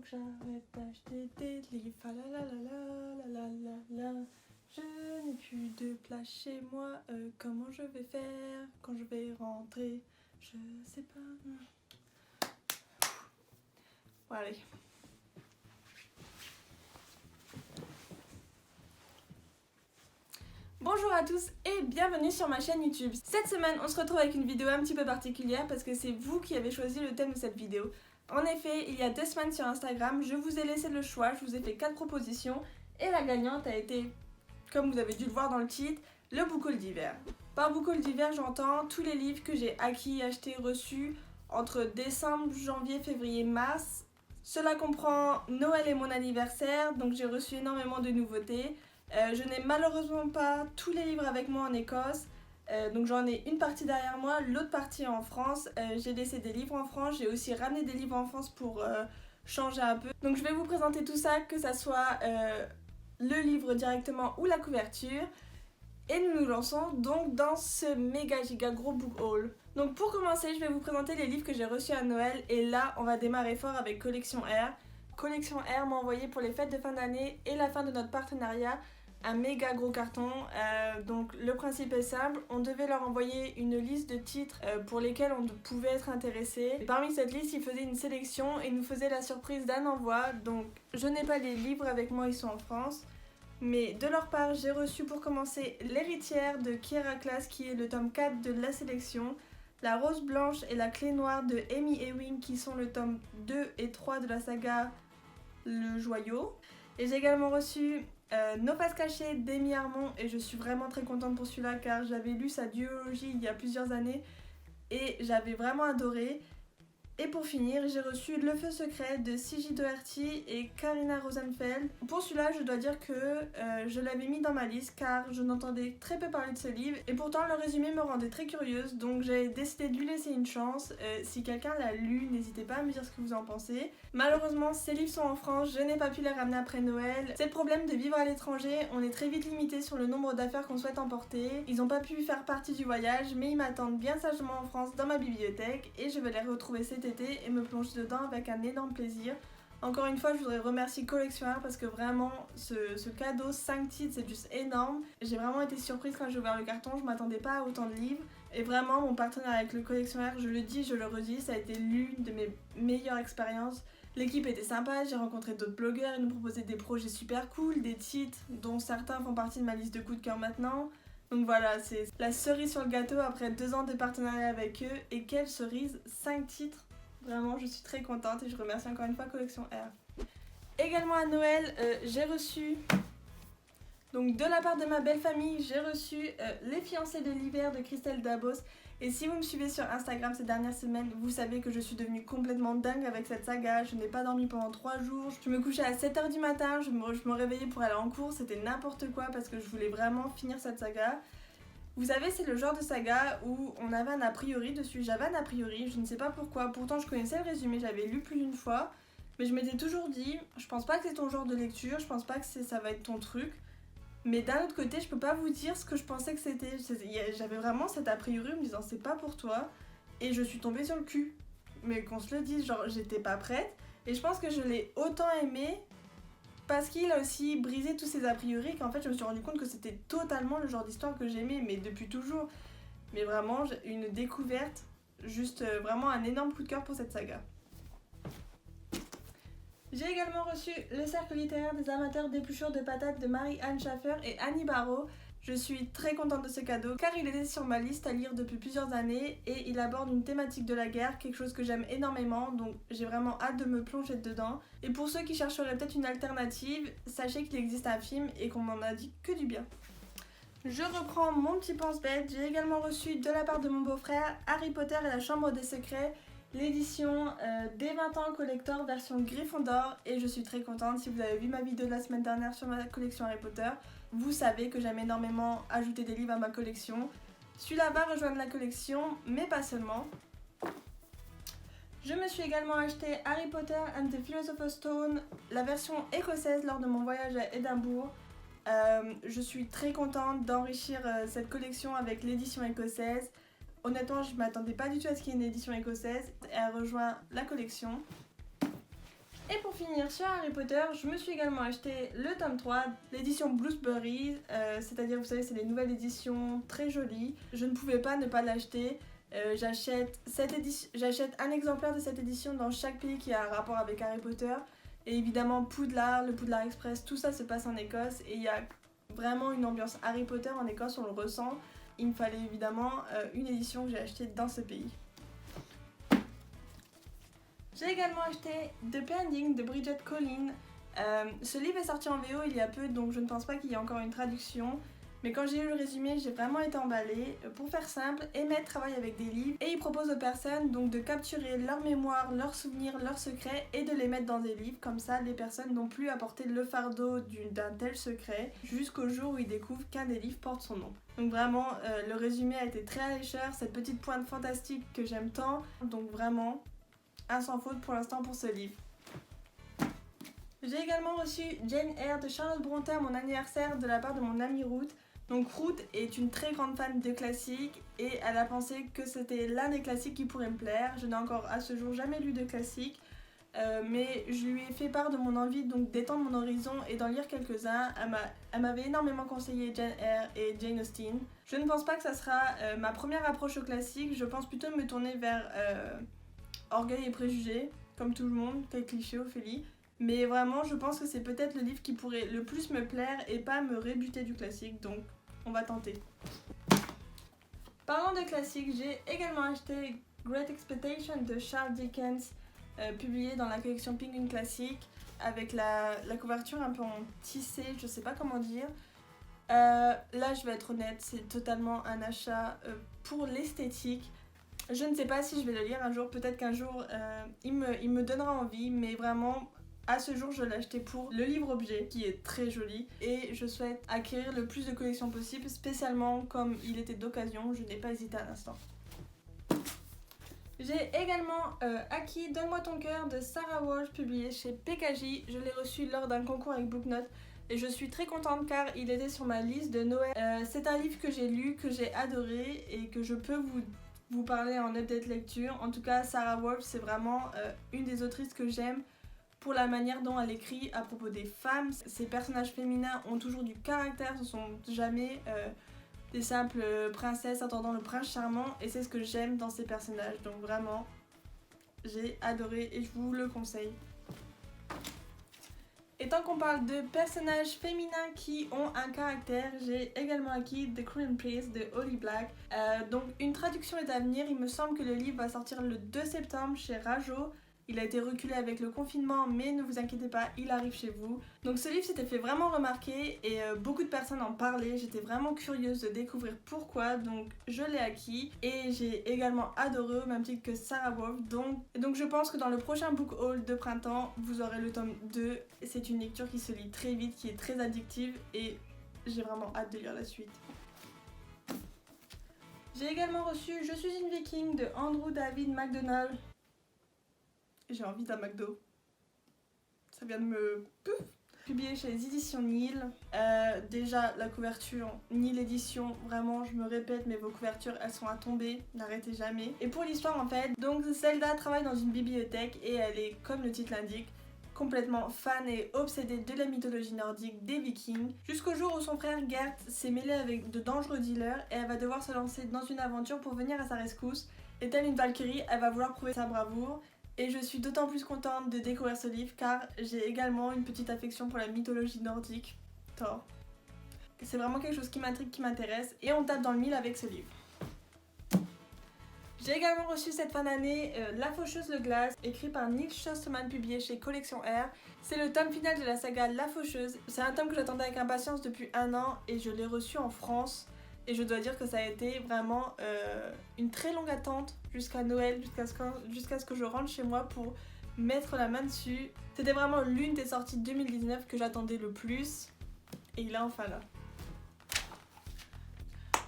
que j'arrête d'acheter des livres. Ah la la la la la la la la. Je n'ai plus de place chez moi. Comment je vais faire quand je vais rentrer? Je sais pas. Bon, allez. Bonjour à tous et bienvenue sur ma chaîne YouTube. Cette semaine, on se retrouve avec une vidéo un petit peu particulière parce que c'est vous qui avez choisi le thème de cette vidéo. En effet, il y a 2 semaines sur Instagram, je vous ai laissé le choix, je vous ai fait 4 propositions et la gagnante a été, comme vous avez dû le voir dans le titre, le book haul d'hiver. Par book haul d'hiver, j'entends tous les livres que j'ai acquis, achetés, reçus entre décembre, janvier, février, mars. Cela comprend Noël et mon anniversaire, donc j'ai reçu énormément de nouveautés. Je n'ai malheureusement pas tous les livres avec moi en Écosse, donc j'en ai une partie derrière moi, l'autre partie en France. J'ai laissé des livres en France, j'ai aussi ramené des livres en France pour changer un peu. Donc je vais vous présenter tout ça, que ça soit le livre directement ou la couverture. Et nous nous lançons donc dans ce méga giga gros book haul. Donc pour commencer, je vais vous présenter les livres que j'ai reçus à Noël. Et là, on va démarrer fort avec Collection R. Collection R m'a envoyé pour les fêtes de fin d'année et la fin de notre partenariat un méga gros carton. Donc le principe est simple, on devait leur envoyer une liste de titres pour lesquels on pouvait être intéressé. Et parmi cette liste, ils faisaient une sélection et nous faisaient la surprise d'un envoi. Donc je n'ai pas les livres avec moi, ils sont en France. Mais de leur part, j'ai reçu pour commencer L'héritière de Kiera Class qui est le tome 4 de la sélection, La rose blanche et la clé noire de Amy Ewing qui sont le tome 2 et 3 de la saga Le Joyau. Et j'ai également reçu Nos faces cachées d'Amy Armand et je suis vraiment très contente pour celui-là car j'avais lu sa duologie il y a plusieurs années et j'avais vraiment adoré. Et pour finir, j'ai reçu Le Feu Secret de C.J. Doherty et Karina Rosenfeld. Pour celui-là, je dois dire que je l'avais mis dans ma liste car je n'entendais très peu parler de ce livre et pourtant le résumé me rendait très curieuse, donc j'ai décidé de lui laisser une chance. Si quelqu'un l'a lu, n'hésitez pas à me dire ce que vous en pensez. Malheureusement, ces livres sont en France, je n'ai pas pu les ramener après Noël. C'est le problème de vivre à l'étranger, on est très vite limité sur le nombre d'affaires qu'on souhaite emporter. Ils n'ont pas pu faire partie du voyage, mais ils m'attendent bien sagement en France dans ma bibliothèque et je vais les retrouver cet été et me plonger dedans avec un énorme plaisir. Encore une fois, je voudrais remercier Collection R parce que vraiment ce cadeau 5 titres c'est juste énorme. J'ai vraiment été surprise quand j'ai ouvert le carton, je m'attendais pas à autant de livres et vraiment mon partenariat avec le Collection R, je le dis, je le redis, ça a été l'une de mes meilleures expériences. L'équipe était sympa, j'ai rencontré d'autres blogueurs, ils nous proposaient des projets super cool, des titres dont certains font partie de ma liste de coups de cœur maintenant. Donc voilà, c'est la cerise sur le gâteau après 2 ans de partenariat avec eux et quelle cerise, 5 titres. Vraiment, je suis très contente et je remercie encore une fois Collection R. Également à Noël, j'ai reçu, donc de la part de ma belle famille, j'ai reçu Les fiancés de l'hiver de Christelle Dabos. Et si vous me suivez sur Instagram ces dernières semaines, vous savez que je suis devenue complètement dingue avec cette saga. Je n'ai pas dormi pendant 3 jours. Je me couchais à 7h du matin, je me réveillais pour aller en cours. C'était n'importe quoi parce que je voulais vraiment finir cette saga. Vous savez, c'est le genre de saga où on avait un a priori dessus. J'avais un a priori, je ne sais pas pourquoi. Pourtant, je connaissais le résumé, j'avais lu plus d'une fois. Mais je m'étais toujours dit, je pense pas que c'est ton genre de lecture, je pense pas que ça va être ton truc. Mais d'un autre côté, je peux pas vous dire ce que je pensais que c'était. J'avais vraiment cet a priori en me disant, c'est pas pour toi. Et je suis tombée sur le cul. Mais qu'on se le dise, genre, j'étais pas prête. Et je pense que je l'ai autant aimé parce qu'il a aussi brisé tous ces a priori qu'en fait je me suis rendu compte que c'était totalement le genre d'histoire que j'aimais, mais depuis toujours. Mais vraiment, une découverte, juste vraiment un énorme coup de cœur pour cette saga. J'ai également reçu Le Cercle littéraire des amateurs d'épluchures de patates de Marie-Anne Schaffer et Annie Barrault. Je suis très contente de ce cadeau car il était sur ma liste à lire depuis plusieurs années et il aborde une thématique de la guerre, quelque chose que j'aime énormément, donc j'ai vraiment hâte de me plonger dedans. Et pour ceux qui chercheraient peut-être une alternative, sachez qu'il existe un film et qu'on m'en a dit que du bien. Je reprends mon petit pense-bête, j'ai également reçu de la part de mon beau-frère Harry Potter et la Chambre des Secrets, l'édition des 20 ans collector version Gryffondor et je suis très contente. Si vous avez vu ma vidéo de la semaine dernière sur ma collection Harry Potter, vous savez que j'aime énormément ajouter des livres à ma collection. Celui-là va rejoindre la collection, mais pas seulement. Je me suis également acheté Harry Potter and the Philosopher's Stone, la version écossaise lors de mon voyage à Édimbourg. Je suis très contente d'enrichir cette collection avec l'édition écossaise. Honnêtement, je ne m'attendais pas du tout à ce qu'il y ait une édition écossaise et elle rejoint la collection. Et pour finir sur Harry Potter, je me suis également acheté le tome 3, l'édition Blueberry, c'est-à-dire vous savez c'est les nouvelles éditions très jolies. Je ne pouvais pas ne pas l'acheter. J'achète un exemplaire de cette édition dans chaque pays qui a un rapport avec Harry Potter. Et évidemment Poudlard, le Poudlard Express, tout ça se passe en Écosse et il y a vraiment une ambiance Harry Potter en Écosse, on le ressent. Il me fallait évidemment une édition que j'ai achetée dans ce pays. J'ai également acheté The Pending de Bridget Collins. Ce livre est sorti en VO il y a peu, donc je ne pense pas qu'il y ait encore une traduction. Mais quand j'ai lu le résumé, j'ai vraiment été emballée. Pour faire simple, Emmett travaille avec des livres et il propose aux personnes donc de capturer leur mémoire, leurs souvenirs, leurs secrets et de les mettre dans des livres. Comme ça, les personnes n'ont plus à porter le fardeau d'un tel secret jusqu'au jour où ils découvrent qu'un des livres porte son nom. Donc vraiment, le résumé a été très allécheur, cette petite pointe fantastique que j'aime tant. Donc vraiment, un sans faute pour l'instant pour ce livre. J'ai également reçu Jane Eyre de Charlotte Brontë à mon anniversaire de la part de mon amie Ruth. Donc Ruth est une très grande fan de classiques et elle a pensé que c'était l'un des classiques qui pourrait me plaire. Je n'ai encore à ce jour jamais lu de classiques, mais je lui ai fait part de mon envie donc d'étendre mon horizon et d'en lire quelques-uns. Elle m'avait énormément conseillé Jane Eyre et Jane Austen. Je ne pense pas que ça sera ma première approche au classique, je pense plutôt me tourner vers Orgueil et Préjugés, comme tout le monde, quel cliché Ophélie. Mais vraiment, je pense que c'est peut-être le livre qui pourrait le plus me plaire et pas me rébuter du classique, donc on va tenter. Parlant de classique, j'ai également acheté Great Expectations de Charles Dickens, publié dans la collection Penguin Classique, avec la couverture un peu en tissé, je sais pas comment dire. Là, je vais être honnête, c'est totalement un achat pour l'esthétique. Je ne sais pas si je vais le lire un jour, peut-être qu'un jour il me donnera envie, mais vraiment à ce jour je l'ai acheté pour le livre objet qui est très joli et je souhaite acquérir le plus de collections possible, spécialement comme il était d'occasion, je n'ai pas hésité un instant. J'ai également acquis Donne-moi ton cœur de Sarah Walsh publié chez PKJ, je l'ai reçu lors d'un concours avec Booknote. Et je suis très contente car il était sur ma liste de Noël. C'est un livre que j'ai lu, que j'ai adoré et que je peux vous parler en update lecture. En tout cas, Sarah Walsh, c'est vraiment une des autrices que j'aime pour la manière dont elle écrit à propos des femmes. Ces personnages féminins ont toujours du caractère, ce sont jamais des simples princesses attendant le prince charmant et c'est ce que j'aime dans ces personnages. Donc vraiment, j'ai adoré et je vous le conseille. Et tant qu'on parle de personnages féminins qui ont un caractère, j'ai également acquis The Crown Prince de Holly Black. Donc une traduction est à venir, il me semble que le livre va sortir le 2 septembre chez Rajo. Il a été reculé avec le confinement, mais ne vous inquiétez pas, il arrive chez vous. Donc ce livre s'était fait vraiment remarquer et beaucoup de personnes en parlaient. J'étais vraiment curieuse de découvrir pourquoi, donc je l'ai acquis. Et j'ai également adoré au même titre que Sarah Wolf. Donc je pense que dans le prochain book haul de printemps, vous aurez le tome 2. C'est une lecture qui se lit très vite, qui est très addictive et j'ai vraiment hâte de lire la suite. J'ai également reçu Je suis une viking de Andrew David MacDonald. J'ai envie d'un McDo. Ça vient de me... Publié chez les éditions Nil. Déjà la couverture, Nil édition, vraiment je me répète mais vos couvertures elles sont à tomber, n'arrêtez jamais. Et pour l'histoire en fait, donc Zelda travaille dans une bibliothèque et elle est, comme le titre l'indique, complètement fan et obsédée de la mythologie nordique des vikings, jusqu'au jour où son frère Gert s'est mêlé avec de dangereux dealers et elle va devoir se lancer dans une aventure pour venir à sa rescousse. Et telle une Valkyrie, elle va vouloir prouver sa bravoure. Et je suis d'autant plus contente de découvrir ce livre car j'ai également une petite affection pour la mythologie nordique, Thor. C'est vraiment quelque chose qui m'intrigue, qui m'intéresse et on tape dans le mille avec ce livre. J'ai également reçu cette fin d'année La Faucheuse le Glace, écrit par Neil Schusterman, publié chez Collection R. C'est le tome final de la saga La Faucheuse. C'est un tome que j'attendais avec impatience depuis 1 an et je l'ai reçu en France. Et je dois dire que ça a été vraiment une très longue attente jusqu'à Noël, jusqu'à ce que je rentre chez moi pour mettre la main dessus. C'était vraiment l'une des sorties 2019 que j'attendais le plus. Et il est enfin là.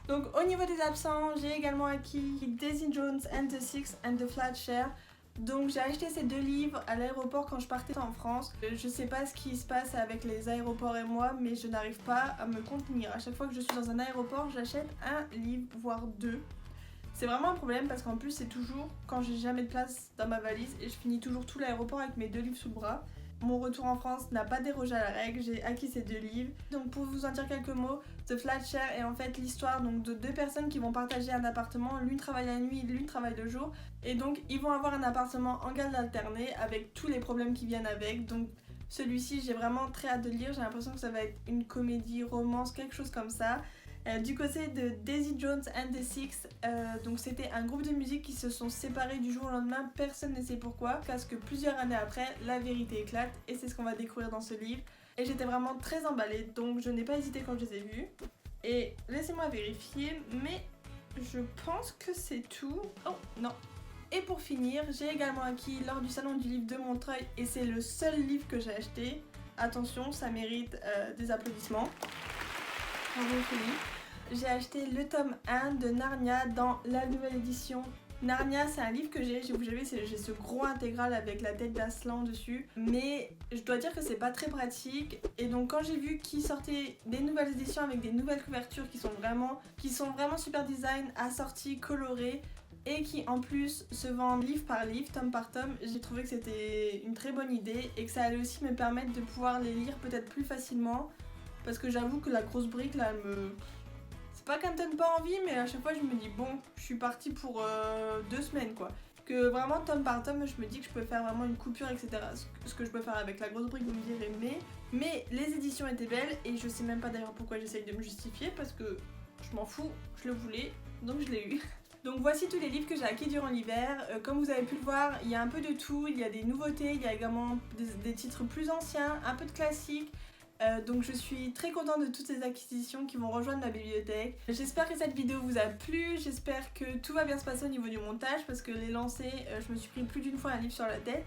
Donc au niveau des absents, j'ai également acquis Daisy Jones and the Six and the Flat Share. Donc j'ai acheté ces 2 livres à l'aéroport quand je partais en France. Je sais pas ce qui se passe avec les aéroports et moi, mais je n'arrive pas à me contenir. À chaque fois que je suis dans un aéroport, j'achète un livre, voire 2. C'est vraiment un problème parce qu'en plus c'est toujours quand j'ai jamais de place dans ma valise et je finis toujours tout l'aéroport avec mes 2 livres sous le bras. Mon retour en France n'a pas dérogé à la règle, j'ai acquis ces 2 livres. Donc pour vous en dire quelques mots, The Flat Share est en fait l'histoire donc de 2 personnes qui vont partager un appartement, l'une travaille la nuit, l'une travaille le jour. Et donc ils vont avoir un appartement en garde alternée avec tous les problèmes qui viennent avec. Donc celui-ci j'ai vraiment très hâte de le lire, j'ai l'impression que ça va être une comédie, romance, quelque chose comme ça. Du côté de Daisy Jones and the Six, donc c'était un groupe de musique qui se sont séparés du jour au lendemain, personne ne sait pourquoi, parce que plusieurs années après, la vérité éclate et c'est ce qu'on va découvrir dans ce livre. Et j'étais vraiment très emballée, donc je n'ai pas hésité quand je les ai vus. Et laissez-moi vérifier, mais je pense que c'est tout. Oh non. Et pour finir, j'ai également acquis lors du salon du livre de Montreuil et c'est le seul livre que j'ai acheté. Attention, ça mérite des applaudissements. J'ai acheté le tome 1 de Narnia dans la nouvelle édition. Narnia, c'est un livre que j'ai ce gros intégral avec la tête d'Aslan dessus, mais je dois dire que c'est pas très pratique. Et donc quand j'ai vu qu'il sortait des nouvelles éditions avec des nouvelles couvertures qui sont vraiment super design, assorties, colorées, et qui en plus se vendent livre par livre, tome par tome, j'ai trouvé que c'était une très bonne idée et que ça allait aussi me permettre de pouvoir les lire peut-être plus facilement. Parce que j'avoue que la grosse brique là, c'est pas qu'elle me donne pas envie, mais à chaque fois je me dis bon, je suis partie pour 2 semaines quoi. Que vraiment tome par tome, je me dis que je peux faire vraiment une coupure, etc. Ce que je peux faire avec la grosse brique, vous me direz, mais les éditions étaient belles et je sais même pas d'ailleurs pourquoi j'essaye de me justifier parce que je m'en fous, je le voulais, donc je l'ai eu. Donc voici tous les livres que j'ai acquis durant l'hiver. Comme vous avez pu le voir, il y a un peu de tout, il y a des nouveautés, il y a également des titres plus anciens, un peu de classiques. Donc je suis très contente de toutes ces acquisitions qui vont rejoindre ma bibliothèque. J'espère que cette vidéo vous a plu, j'espère que tout va bien se passer au niveau du montage parce que les lancers, je me suis pris plus d'une fois un livre sur la tête.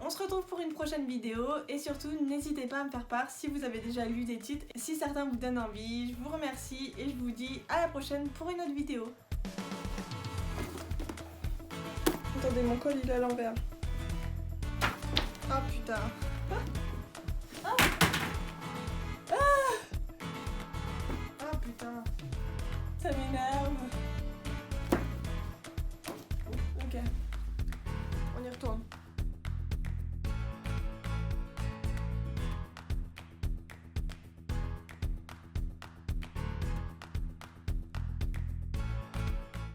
On se retrouve pour une prochaine vidéo et surtout n'hésitez pas à me faire part si vous avez déjà lu des titres, si certains vous donnent envie. Je vous remercie et je vous dis à la prochaine pour une autre vidéo. Attendez, mon col il est à l'envers. Ah putain. Ah putain. Ça m'énerve.